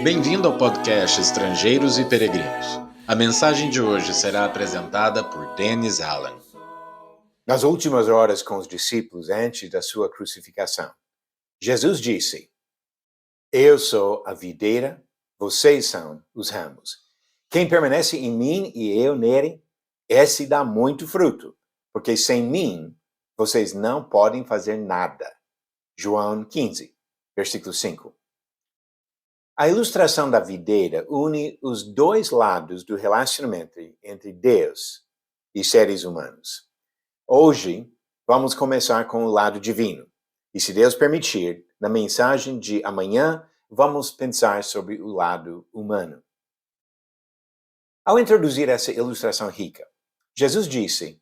Bem-vindo ao podcast Estrangeiros e Peregrinos. A mensagem de hoje será apresentada por Dennis Allen. Nas últimas horas com os discípulos antes da sua crucificação, Jesus disse: Eu sou a videira, vocês são os ramos. Quem permanece em mim e eu nele, esse dá muito fruto, porque sem mim vocês não podem fazer nada. João 15, versículo 5. A ilustração da videira une os dois lados do relacionamento entre Deus e seres humanos. Hoje, vamos começar com o lado divino. E se Deus permitir, na mensagem de amanhã, vamos pensar sobre o lado humano. Ao introduzir essa ilustração rica, Jesus disse: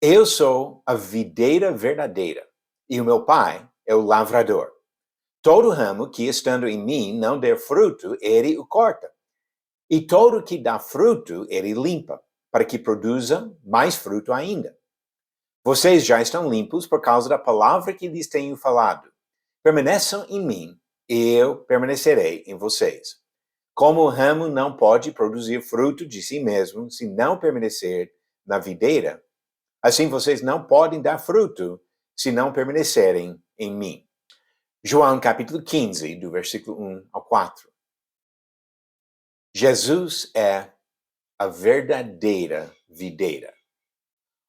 Eu sou a videira verdadeira, e o meu Pai é o lavrador. Todo ramo que, estando em mim, não der fruto, ele o corta. E todo que dá fruto, ele limpa, para que produza mais fruto ainda. Vocês já estão limpos por causa da palavra que lhes tenho falado. Permaneçam em mim, e eu permanecerei em vocês. Como o ramo não pode produzir fruto de si mesmo se não permanecer na videira, assim vocês não podem dar fruto se não permanecerem em mim. João capítulo 15, do versículo 1 ao 4. Jesus é a verdadeira videira.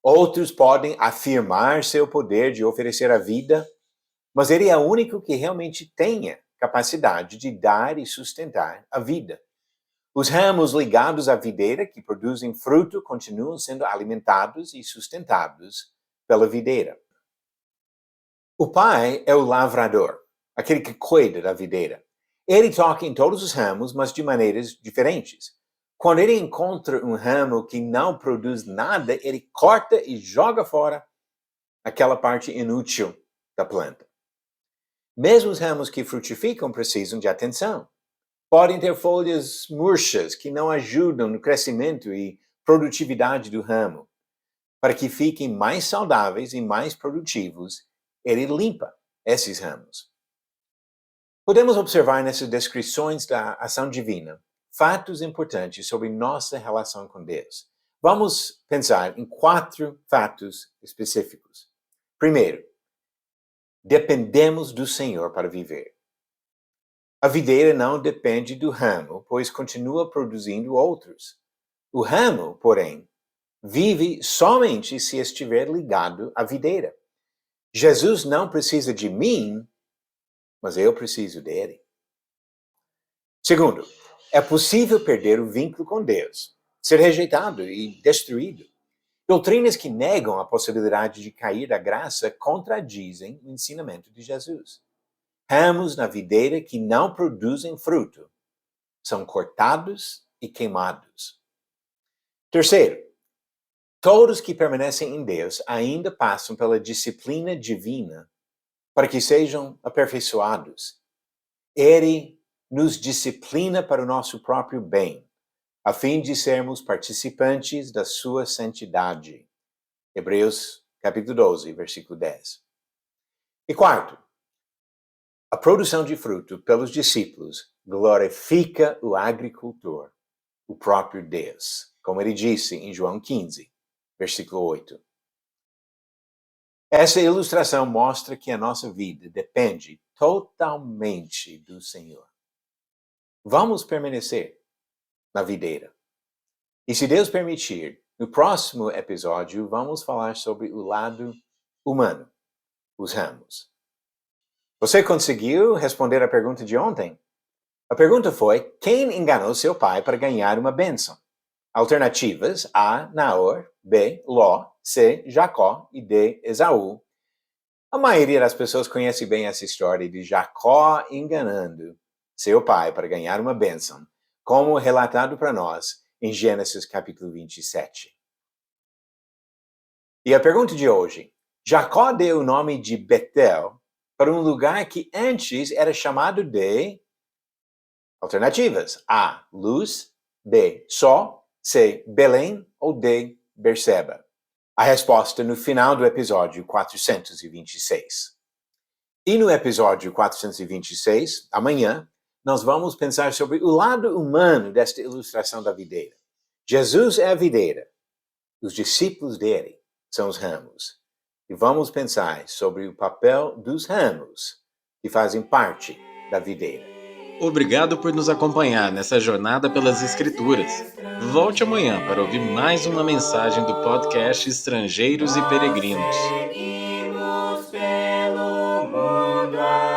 Outros podem afirmar seu poder de oferecer a vida, mas ele é o único que realmente tenha capacidade de dar e sustentar a vida. Os ramos ligados à videira que produzem fruto continuam sendo alimentados e sustentados pela videira. O Pai é o lavrador, aquele que cuida da videira. Ele toca em todos os ramos, mas de maneiras diferentes. Quando ele encontra um ramo que não produz nada, ele corta e joga fora aquela parte inútil da planta. Mesmo os ramos que frutificam precisam de atenção. Podem ter folhas murchas que não ajudam no crescimento e produtividade do ramo. Para que fiquem mais saudáveis e mais produtivos, ele limpa esses ramos. Podemos observar nessas descrições da ação divina fatos importantes sobre nossa relação com Deus. Vamos pensar em 4 fatos específicos. Primeiro, dependemos do Senhor para viver. A videira não depende do ramo, pois continua produzindo outros. O ramo, porém, vive somente se estiver ligado à videira. Jesus não precisa de mim, mas eu preciso dele. Segundo, é possível perder o vínculo com Deus, ser rejeitado e destruído. Doutrinas que negam a possibilidade de cair da graça contradizem o ensinamento de Jesus. Ramos na videira que não produzem fruto são cortados e queimados. Terceiro, todos que permanecem em Deus ainda passam pela disciplina divina para que sejam aperfeiçoados. Ele nos disciplina para o nosso próprio bem, a fim de sermos participantes da sua santidade. Hebreus capítulo 12, versículo 10. E quarto, a produção de fruto pelos discípulos glorifica o agricultor, o próprio Deus, como ele disse em João 15, versículo 8. Essa ilustração mostra que a nossa vida depende totalmente do Senhor. Vamos permanecer na videira. E se Deus permitir, no próximo episódio vamos falar sobre o lado humano, os ramos. Você conseguiu responder a pergunta de ontem? A pergunta foi: quem enganou seu pai para ganhar uma bênção? Alternativas: A, Naor, B, Ló, C, Jacó e D, Esaú. A maioria das pessoas conhece bem essa história de Jacó enganando seu pai para ganhar uma bênção, como relatado para nós em Gênesis capítulo 27. E a pergunta de hoje: Jacó deu o nome de Betel para um lugar que antes era chamado de... Alternativas: A, Luz, B, Sol, C, Belém ou D, Berseba. A resposta no final do episódio 426. E no episódio 426, amanhã, nós vamos pensar sobre o lado humano desta ilustração da videira. Jesus é a videira, os discípulos dele são os ramos. E vamos pensar sobre o papel dos ramos que fazem parte da videira. Obrigado por nos acompanhar nessa jornada pelas Escrituras. Volte amanhã para ouvir mais uma mensagem do podcast Estrangeiros e Peregrinos. Seguimos pelo mundo.